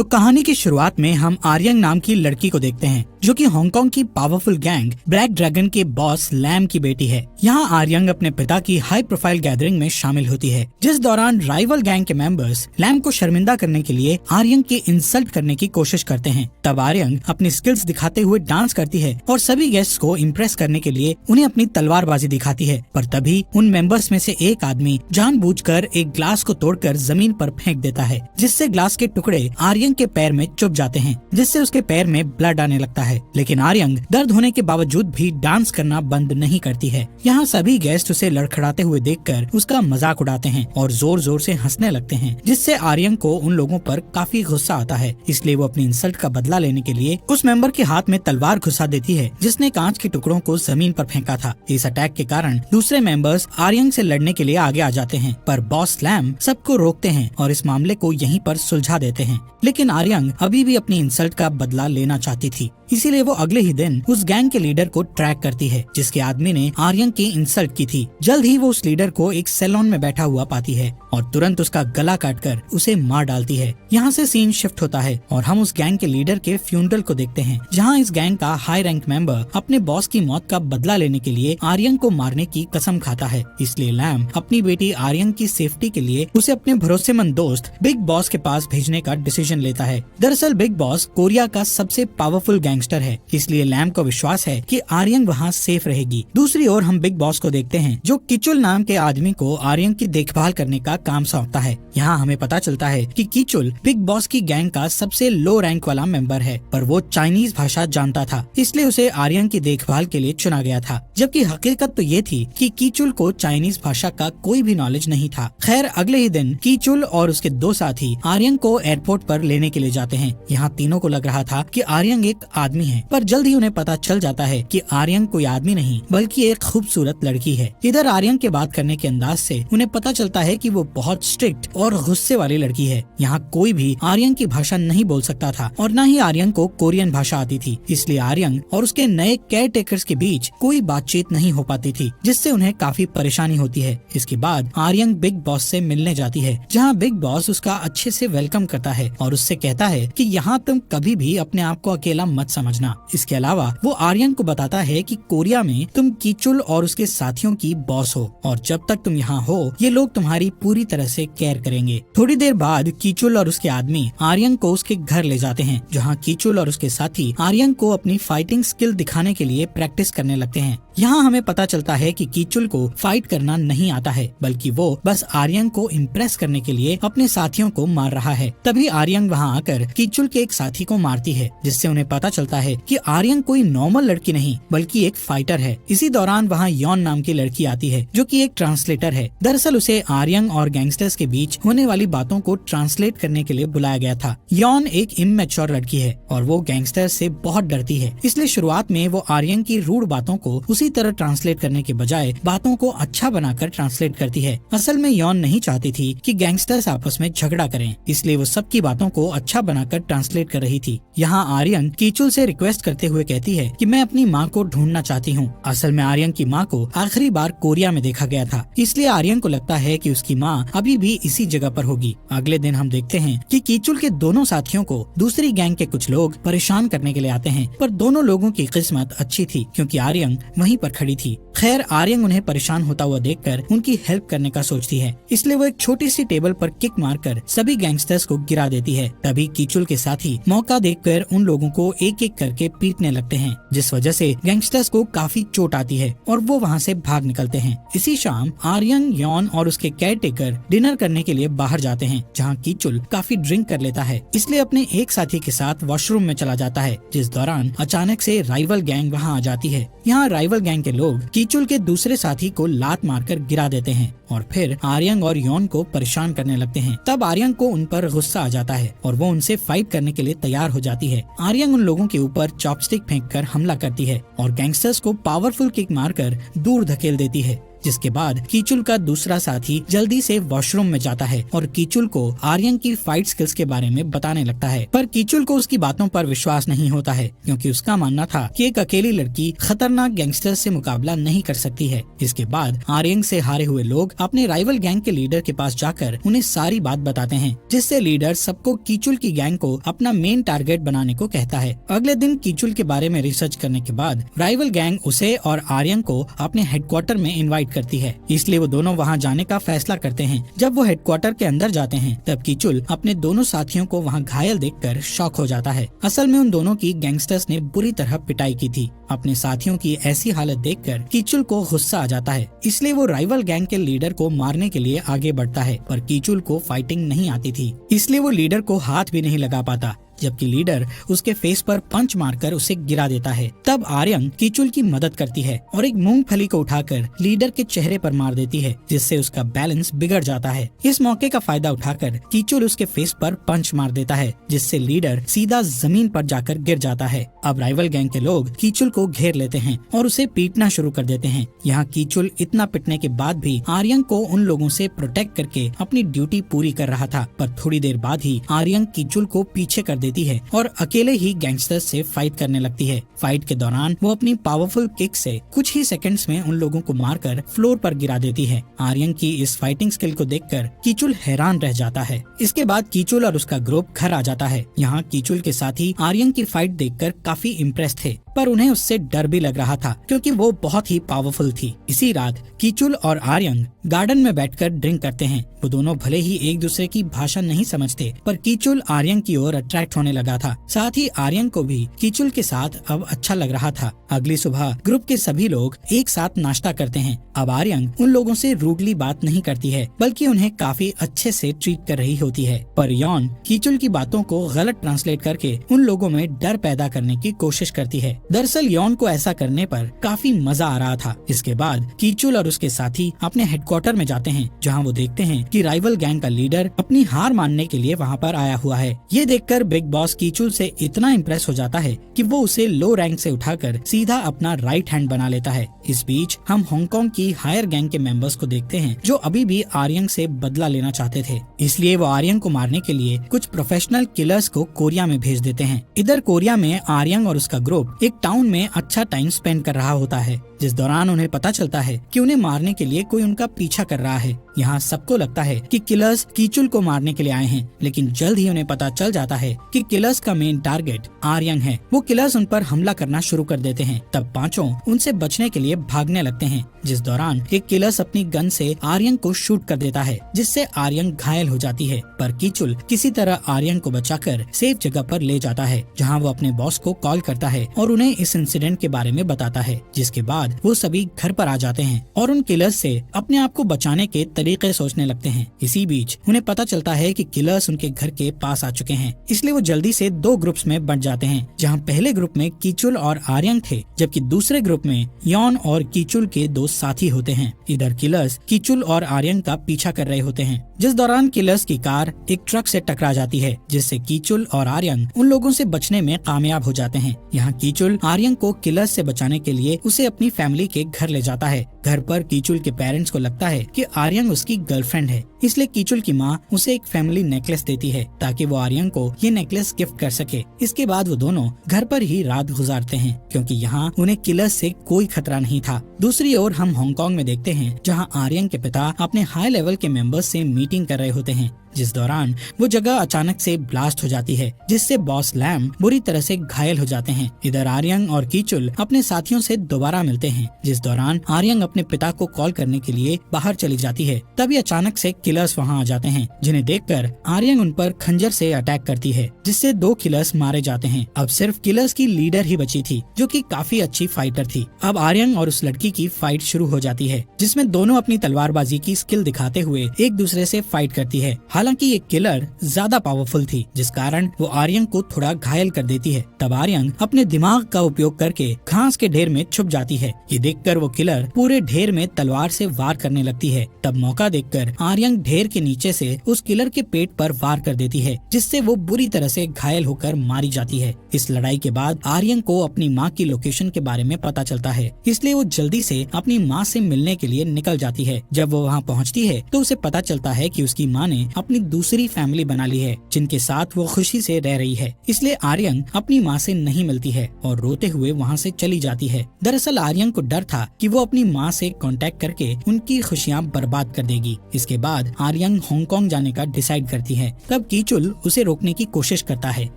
तो कहानी की शुरुआत में हम आर्यन नाम की लड़की को देखते हैं, जो कि हांगकांग की पावरफुल गैंग ब्लैक ड्रैगन के बॉस लैम की बेटी है। यहाँ आर्यन अपने पिता की हाई प्रोफाइल गैदरिंग में शामिल होती है, जिस दौरान राइवल गैंग के मेंबर्स लैम को शर्मिंदा करने के लिए आर्यन की इंसल्ट करने की कोशिश करते हैं। तब आर्यन अपनी स्किल्स दिखाते हुए डांस करती है और सभी गेस्ट को इम्प्रेस करने के लिए उन्हें अपनी तलवारबाजी दिखाती है। पर तभी उन मेंबर्स में से एक आदमी जानबूझकर एक ग्लास को तोड़कर जमीन पर फेंक देता है, जिससे ग्लास के टुकड़े आर्यन के पैर में चुभ जाते हैं, जिससे उसके पैर में ब्लड आने लगता है। लेकिन आर्यन दर्द होने के बावजूद भी डांस करना बंद नहीं करती है। यहाँ सभी गेस्ट उसे लड़खड़ाते हुए देखकर उसका मजाक उड़ाते हैं और जोर जोर से हंसने लगते हैं, जिससे आर्यन को उन लोगों पर काफी गुस्सा आता है। इसलिए वो अपनी इंसल्ट का बदला लेने के लिए उस मेंबर के हाथ में तलवार घुसा देती है, जिसने कांच के टुकड़ों को जमीन पर फेंका था। इस अटैक के कारण दूसरे मेंबर्स आर्यन से लड़ने के लिए आगे आ जाते हैं, पर बॉस लैम सबको रोकते हैं और इस मामले को यहीं पर सुलझा देते हैं। लेकिन आर्यन अभी भी अपनी इंसल्ट का बदला लेना चाहती थी, इसीलिए वो अगले ही दिन उस गैंग के लीडर को ट्रैक करती है, जिसके आदमी ने आर्यन की इंसल्ट की थी। जल्द ही वो उस लीडर को एक सैलून में बैठा हुआ पाती है और तुरंत उसका गला काटकर उसे मार डालती है। यहाँ से सीन शिफ्ट होता है और हम उस गैंग के लीडर के फ्यूनरल को देखते हैं, जहाँ इस गैंग का हाई रैंक मेंबर अपने बॉस की मौत का बदला लेने के लिए आर्यन को मारने की कसम खाता है। इसलिए लैम अपनी बेटी आर्यन की सेफ्टी के लिए उसे अपने भरोसेमंद दोस्त बिग बॉस के पास भेजने का डिसीजन लेता है। दरअसल बिग बॉस कोरिया का सबसे पावरफुल गैंगस्टर है, इसलिए लैम को विश्वास है कि आर्यन वहाँ सेफ रहेगी। दूसरी ओर हम बिग बॉस को देखते हैं, जो कीचुल नाम के आदमी को आर्यन की देखभाल करने का काम सौंपता है। यहाँ हमें पता चलता है कि कीचुल बिग बॉस की गैंग का सबसे लो रैंक वाला मेंबर है, पर वो चाइनीज भाषा जानता था, इसलिए उसे आर्यन की देखभाल के लिए चुना गया था। जबकि हकीकत तो ये थी कि कीचुल को चाइनीज भाषा का कोई भी नॉलेज नहीं था। खैर अगले ही दिन कीचुल और उसके दो साथी आर्यन को एयरपोर्ट पर लेने के लिए जाते हैं। यहाँ तीनों को लग रहा था कि आर्यन एक आदमी है, पर जल्द ही उन्हें पता चल जाता है कि आर्यन कोई आदमी नहीं बल्कि एक खूबसूरत लड़की है। इधर आर्यन के बात करने के अंदाज से उन्हें पता चलता है कि वो बहुत स्ट्रिक्ट और गुस्से वाली लड़की है। यहाँ कोई भी आर्यन की भाषा नहीं बोल सकता था और न ही आर्यन को कोरियन भाषा आती थी, इसलिए आर्यन और उसके नए केयर टेकर्स के बीच कोई बातचीत नहीं हो पाती थी, जिससे उन्हें काफी परेशानी होती है। इसके बाद आर्यन बिग बॉस से मिलने जाती है, जहाँ बिग बॉस उसका अच्छे से वेलकम करता है और उससे कहता है कि यहाँ तुम कभी भी अपने आप को अकेला मत समझना। इसके अलावा वो आर्यन को बताता है कि कोरिया में तुम कीचुल और उसके साथियों की बॉस हो और जब तक तुम यहाँ हो ये लोग तुम्हारी पूरी तरह से केयर करेंगे। थोड़ी देर बाद कीचुल और उसके आदमी आर्यन को उसके घर ले जाते हैं, जहाँ कीचुल और उसके साथी आर्यन को अपनी फाइटिंग स्किल दिखाने के लिए प्रैक्टिस करने लगते हैं। यहाँ हमें पता चलता है कि कीचुल को फाइट करना नहीं आता है, बल्कि वो बस आर्यन को इम्प्रेस करने के लिए अपने साथियों को मार रहा है। तभी आर्यन वहाँ आकर कीचुल के एक साथी को मारती है, जिससे उन्हें पता चलता है कि आर्यन कोई नॉर्मल लड़की नहीं बल्कि एक फाइटर है। इसी दौरान वहाँ यॉन नाम की लड़की आती है, जो कि एक ट्रांसलेटर है। दरअसल उसे आर्यन और गैंगस्टर्स के बीच होने वाली बातों को ट्रांसलेट करने के लिए बुलाया गया था। यॉन एक इमैच्योर लड़की है और वो गैंगस्टर से बहुत डरती है, इसलिए शुरुआत में वो आर्यन की रूड बातों को उसी तरह ट्रांसलेट करने के बजाय बातों को अच्छा बनाकर ट्रांसलेट करती है। असल में यॉन नहीं चाहती थी कि गैंगस्टर्स आपस में झगड़ा करें, इसलिए वो सबकी बातों को अच्छा बनाकर ट्रांसलेट कर रही थी। यहाँ आर्यन कीचुल से रिक्वेस्ट करते हुए कहती है कि मैं अपनी माँ को ढूंढना चाहती हूँ। असल में आर्यन की माँ को आखिरी बार कोरिया में देखा गया था, इसलिए आर्यन को लगता है कि उसकी माँ अभी भी इसी जगह पर होगी। अगले दिन हम देखते हैं कि कीचुल के दोनों साथियों को दूसरी गैंग के कुछ लोग परेशान करने के लिए आते हैं, पर दोनों लोगों की किस्मत अच्छी थी क्योंकि आर्यन वहीं पर खड़ी थी। खैर आर्यन उन्हें परेशान होता हुआ देखकर उनकी हेल्प करने का सोचती है, इसलिए वो एक छोटी सी टेबल पर किक मारकर सभी गैंगस्टर्स को गिरा देती है। तभी कीचुल के साथी मौका देखकर उन लोगों को एक एक करके पीटने लगते हैं, जिस वजह से गैंगस्टर्स को काफी चोट आती है और वो वहाँ से भाग निकलते हैं। इसी शाम आर्यन, यॉन और उसके केयर टेकर डिनर करने के लिए बाहर जाते हैं, जहाँ कीचुल काफी ड्रिंक कर लेता है, इसलिए अपने एक साथी के साथ वॉशरूम में चला जाता है, जिस दौरान अचानक से राइवल गैंग वहाँ आ जाती है। यहाँ राइवल गैंग के लोग कीचुल के दूसरे साथी को लात मारकर गिरा देते हैं और फिर आर्यन और यॉन को परेशान करने लगते हैं। तब आर्यन को उन पर गुस्सा आ जाता है और वो उनसे फाइट करने के लिए तैयार हो जाती है। आर्यन उन लोगों के ऊपर चॉपस्टिक फेंककर हमला करती है और गैंगस्टर्स को पावरफुल किक मारकर दूर धकेल देती है। जिसके बाद कीचुल का दूसरा साथी जल्दी से वॉशरूम में जाता है और कीचुल को आर्यन की फाइट स्किल्स के बारे में बताने लगता है। पर कीचुल को उसकी बातों पर विश्वास नहीं होता है, क्योंकि उसका मानना था कि एक अकेली लड़की खतरनाक गैंगस्टर से मुकाबला नहीं कर सकती है। इसके बाद आर्यन से हारे हुए लोग अपने राइवल गैंग के लीडर के पास जाकर उन्हें सारी बात बताते हैं, जिससे लीडर सबको कीचुल की गैंग को अपना मेन टारगेट बनाने को कहता है। अगले दिन कीचुल के बारे में रिसर्च करने के बाद राइवल गैंग उसे और आर्यन को अपने हेडक्वार्टर में इनवाइट करती है, इसलिए वो दोनों वहाँ जाने का फैसला करते हैं। जब वो हेडक्वार्टर के अंदर जाते हैं तब कीचुल अपने दोनों साथियों को वहाँ घायल देखकर शॉक हो जाता है। असल में उन दोनों की गैंगस्टर्स ने बुरी तरह पिटाई की थी। अपने साथियों की ऐसी हालत देखकर कीचुल को गुस्सा आ जाता है, इसलिए वो राइवल गैंग के लीडर को मारने के लिए आगे बढ़ता है। पर कीचुल को फाइटिंग नहीं आती थी, इसलिए वो लीडर को हाथ भी नहीं लगा पाता, जबकि लीडर उसके फेस पर पंच मारकर उसे गिरा देता है। तब आर्यन कीचुल की मदद करती है और एक मूंगफली को उठाकर लीडर के चेहरे पर मार देती है, जिससे उसका बैलेंस बिगड़ जाता है। इस मौके का फायदा उठाकर कीचुल उसके फेस पर पंच मार देता है, जिससे लीडर सीधा जमीन पर जाकर गिर जाता है। अब राइवल गैंग के लोग कीचुल को घेर लेते हैं और उसे पीटना शुरू कर देते हैं। यहाँ कीचुल इतना पिटने के बाद भी आर्यन को उन लोगों से प्रोटेक्ट करके अपनी ड्यूटी पूरी कर रहा था। पर थोड़ी देर बाद ही आर्यन कीचुल को पीछे कर देती है और अकेले ही गैंगस्टर्स से फाइट करने लगती है। फाइट के दौरान वो अपनी पावरफुल किक से कुछ ही सेकंड्स में उन लोगों को मारकर फ्लोर पर गिरा देती है। आर्यन की इस फाइटिंग स्किल को देखकर कीचुल हैरान रह जाता है। इसके बाद कीचुल और उसका ग्रुप घर आ जाता है। यहाँ कीचुल के साथी आर्यन की फाइट देखकर काफी इम्प्रेस थे, पर उन्हें उससे डर भी लग रहा था, क्योंकि वो बहुत ही पावरफुल थी। इसी रात कीचुल और आर्यन गार्डन में बैठकर ड्रिंक करते हैं। वो दोनों भले ही एक दूसरे की भाषा नहीं समझते, पर कीचुल आर्यन की ओर अट्रैक्ट होने लगा था। साथ ही आर्यन को भी कीचुल के साथ अब अच्छा लग रहा था। अगली सुबह ग्रुप के सभी लोग एक साथ नाश्ता करते हैं। अब आर्यन उन लोगों से रूडली बात नहीं करती है, बल्कि उन्हें काफी अच्छे से ट्रीट कर रही होती है। पर यॉन कीचुल की बातों को गलत ट्रांसलेट करके उन लोगों में डर पैदा करने की कोशिश करती है। दरअसल यॉन को ऐसा करने पर काफी मजा आ रहा था। इसके बाद कीचुल और उसके साथी अपने हेडक्वार्टर में जाते हैं, जहाँ वो देखते हैं कि राइवल गैंग का लीडर अपनी हार मानने के लिए वहाँ पर आया हुआ है। ये देखकर बिग बॉस कीचुल से इतना इम्प्रेस हो जाता है कि वो उसे लो रैंक से उठाकर सीधा अपना राइट हैंड बना लेता है। इस बीच हम हांगकांग की हायर गैंग के मेंबर्स को देखते हैं, जो अभी भी आर्यन से बदला लेना चाहते थे। इसलिए वो आर्यन को मारने के लिए कुछ प्रोफेशनल किलर्स को कोरिया में भेज देते हैं। इधर कोरिया में आर्यन और उसका ग्रुप एक टाउन में अच्छा टाइम स्पेंड कर रहा होता है, जिस दौरान उन्हें पता चलता है कि उन्हें मारने के लिए कोई उनका पीछा कर रहा है। यहाँ सबको लगता है कि किलर्स कीचुल को मारने के लिए आए हैं, लेकिन जल्द ही उन्हें पता चल जाता है कि किलर्स का मेन टारगेट आर्यन है। वो किलर्स उन पर हमला करना शुरू कर देते हैं। तब पांचों उनसे बचने के लिए भागने लगते हैं, जिस दौरान एक किलर्स अपनी गन से आर्यन को शूट कर देता है, जिससे आर्यन घायल हो जाती है। पर कीचुल किसी तरह आर्यन को बचाकर सेफ जगह पर ले जाता है, जहाँ वो अपने बॉस को कॉल करता है और उन्हें इस इंसिडेंट के बारे में बताता है। जिसके बाद वो सभी घर पर आ जाते हैं और उन किलर्स से अपने आप को बचाने के तरीके सोचने लगते हैं। इसी बीच उन्हें पता चलता है कि किलर्स उनके घर के पास आ चुके हैं, इसलिए वो जल्दी से दो ग्रुप्स में बंट जाते हैं, जहाँ पहले ग्रुप में कीचुल और आर्यन थे, जबकि दूसरे ग्रुप में यॉन और कीचुल के दो साथी होते हैं। इधर किलर्स कीचुल और आर्यन का पीछा कर रहे होते हैं, जिस दौरान किलर्स की कार एक ट्रक से टकरा जाती है, जिससे कीचुल और आर्यन उन लोगों से बचने में कामयाब हो जाते हैं। यहाँ कीचुल आर्यन को किलर्स से बचाने के लिए उसे अपनी फैमिली के घर ले जाता है। घर पर कीचुल के पेरेंट्स को लगता है कि आर्यन उसकी गर्लफ्रेंड है, इसलिए कीचुल की माँ उसे एक फैमिली नेकलेस देती है ताकि वो आर्यन को ये नेकलेस गिफ्ट कर सके। इसके बाद वो दोनों घर पर ही रात गुजारते हैं, क्योंकि यहाँ उन्हें किलर्स से कोई खतरा नहीं था। दूसरी ओर हम हांगकांग में देखते हैं, जहाँ आर्यन के पिता अपने हाई लेवल के मेंबर्स से मीटिंग कर रहे होते हैं, जिस दौरान वो जगह अचानक से ब्लास्ट हो जाती है, जिससे बॉस लैम बुरी तरह से घायल हो जाते हैं। इधर आर्यन और कीचुल अपने साथियों से दोबारा मिलते हैं, जिस दौरान आर्यन अपने पिता को कॉल करने के लिए बाहर चली जाती है। तभी अचानक से किलर्स वहां आ जाते हैं, जिन्हें देखकर आर्यन उन पर खंजर से अटैक करती है, जिससे दो किलर्स मारे जाते हैं। अब सिर्फ किलर्स की लीडर ही बची थी, जो कि काफी अच्छी फाइटर थी। अब आर्यन और उस लड़की की फाइट शुरू हो जाती है, जिसमें दोनों अपनी तलवारबाजी की स्किल दिखाते हुए एक दूसरे से फाइट करती है। हालांकि ये किलर ज्यादा पावरफुल थी, जिस कारण वो आर्यन को थोड़ा घायल कर देती है। तब आर्यन अपने दिमाग का उपयोग करके घास के ढेर में छुप जाती है। ये देखकर वो किलर पूरे ढेर में तलवार से वार करने लगती है। तब मौका देखकर आर्यन ढेर के नीचे से उस किलर के पेट पर वार कर देती है, जिससे वो बुरी तरह से घायल होकर मारी जाती है। इस लड़ाई के बाद आर्यन को अपनी माँ की लोकेशन के बारे में पता चलता है, इसलिए वो जल्दी से अपनी माँ से मिलने के लिए निकल जाती है। जब वो वहाँ पहुँचती है तो उसे पता चलता है कि उसकी माँ ने अपनी दूसरी फैमिली बना ली है, जिनके साथ वो खुशी से रह रही है। इसलिए आर्यन अपनी माँ से नहीं मिलती है और रोते हुए वहाँ से चली जाती है। दरअसल आर्यन को डर था कि वो अपनी माँ से कांटेक्ट करके उनकी खुशियाँ बर्बाद कर देगी। इसके बाद आर्यन हांगकांग जाने का डिसाइड करती है। तब कीचुल उसे रोकने की कोशिश करता है,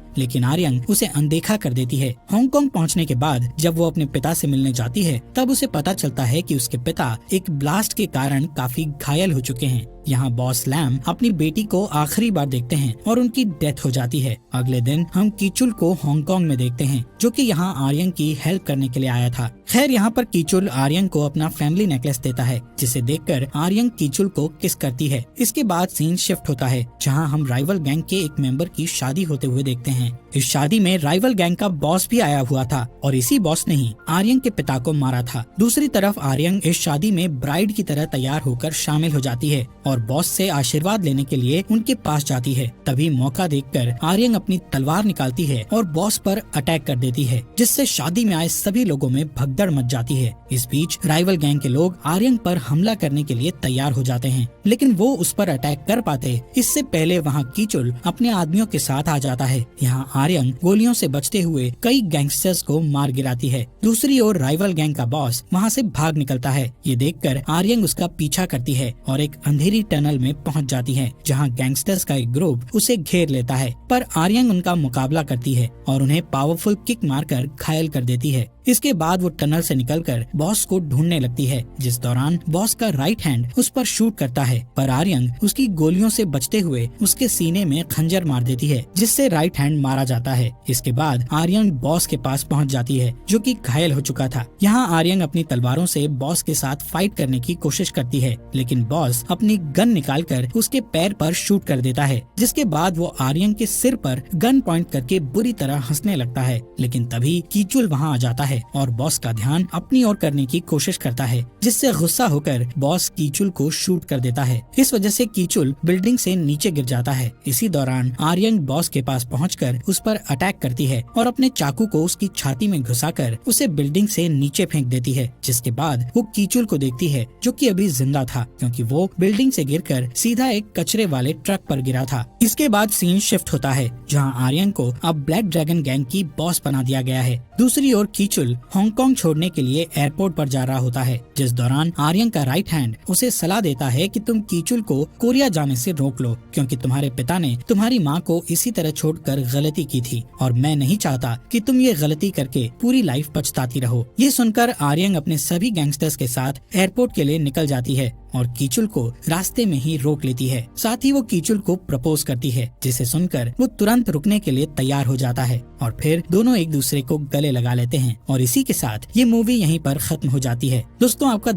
लेकिन आर्यन उसे अनदेखा कर देती है। हांगकांग पहुंचने के बाद जब वो अपने पिता से मिलने जाती है, तब उसे पता चलता है कि उसके पिता एक ब्लास्ट के कारण काफी घायल हो चुके हैं। यहाँ बॉस लैम अपनी बेटी को आखिरी बार देखते हैं और उनकी डेथ हो जाती है। अगले दिन हम कीचुल को हांगकांग में देखते हैं, जो कि यहाँ आर्यन की हेल्प करने के लिए आया था। खैर यहाँ पर कीचुल आर्यन को अपना फैमिली नेकलेस देता है, जिसे देखकर आर्यन कीचुल को किस करती है। इसके बाद सीन शिफ्ट होता है, जहाँ हम राइवल गैंग के एक मेंबर की शादी होते हुए देखते हैं। इस शादी में राइवल गैंग का बॉस भी आया हुआ था और इसी बॉस ने ही आर्यन के पिता को मारा था। दूसरी तरफ आर्यन इस शादी में ब्राइड की तरह तैयार होकर शामिल हो जाती है और बॉस से आशीर्वाद लेने के लिए उनके पास जाती है। तभी मौका देखकर आर्यन अपनी तलवार निकालती है और बॉस पर अटैक कर देती है, जिससे शादी में आए सभी लोगों में भगदड़ मच जाती है। इस बीच राइवल गैंग के लोग आर्यन पर हमला करने के लिए तैयार हो जाते हैं, लेकिन वो उस पर अटैक कर पाते इससे पहले वहाँ कीचुल अपने आदमियों के साथ आ जाता है। यहाँ आर्यन गोलियों से बचते हुए कई गैंगस्टर्स को मार गिराती है। दूसरी ओर राइवल गैंग का बॉस वहाँ से भाग निकलता है। ये देखकर आर्यन उसका पीछा करती है और एक अंधेरी टनल में पहुँच जाती है, जहाँ गैंगस्टर्स का एक ग्रुप उसे घेर लेता है, पर आर्यन उनका मुकाबला करती है और उन्हें पावरफुल किक मारकर घायल कर देती है। इसके बाद वो टनल से निकलकर बॉस को ढूंढने लगती है, जिस दौरान बॉस का राइट हैंड उस पर शूट करता है, पर आर्यन उसकी गोलियों से बचते हुए उसके सीने में खंजर मार देती है, जिससे राइट हैंड मारा जाता है। इसके बाद आर्यन बॉस के पास पहुंच जाती है, जो कि घायल हो चुका था। यहाँ आर्यन अपनी तलवारों से बॉस के साथ फाइट करने की कोशिश करती है, लेकिन बॉस अपनी गन निकालकर उसके पैर पर शूट कर देता है, जिसके बाद वो आर्यन के सिर पर गन पॉइंट करके बुरी तरह हंसने लगता है। लेकिन तभी कीचुल वहाँ आ जाता है और बॉस का ध्यान अपनी ओर करने की कोशिश करता है, जिससे गुस्सा होकर बॉस कीचुल को शूट कर देता है। इस वजह से कीचुल बिल्डिंग से नीचे गिर जाता है। इसी दौरान आर्यन बॉस के पास पहुंचकर उस पर अटैक करती है और अपने चाकू को उसकी छाती में घुसाकर उसे बिल्डिंग से नीचे फेंक देती है, जिसके बाद वो कीचुल को देखती है, जो कि अभी जिंदा था, क्योंकि वो बिल्डिंग से गिरकर सीधा एक कचरे वाले ट्रक पर गिरा था। इसके बाद सीन शिफ्ट होता है, जहाँ आर्यन को अब ब्लैक ड्रैगन गैंग की बॉस बना दिया गया है। दूसरी ओर कीचुल हांगकांग छोड़ने के लिए एयरपोर्ट पर जा रहा होता है, जिस दौरान आर्यन का राइट हैंड उसे सलाह देता है कि तुम कीचुल को कोरिया जाने से रोक लो, क्योंकि तुम्हारे पिता ने तुम्हारी माँ को इसी तरह छोड़कर गलती की थी और मैं नहीं चाहता कि तुम ये गलती करके पूरी लाइफ पछताती रहो। ये सुनकर आर्यन अपने सभी गैंगस्टर्स के साथ एयरपोर्ट के लिए निकल जाती है और कीचुल को रास्ते में ही रोक लेती है। साथ ही वो कीचुल को प्रपोज करती है, जिसे सुनकर वो तुरंत रुकने के लिए तैयार हो जाता है और फिर दोनों एक दूसरे को गले लगा लेते हैं। और इसी के साथ ये मूवी यहीं पर खत्म हो जाती है। दोस्तों आपका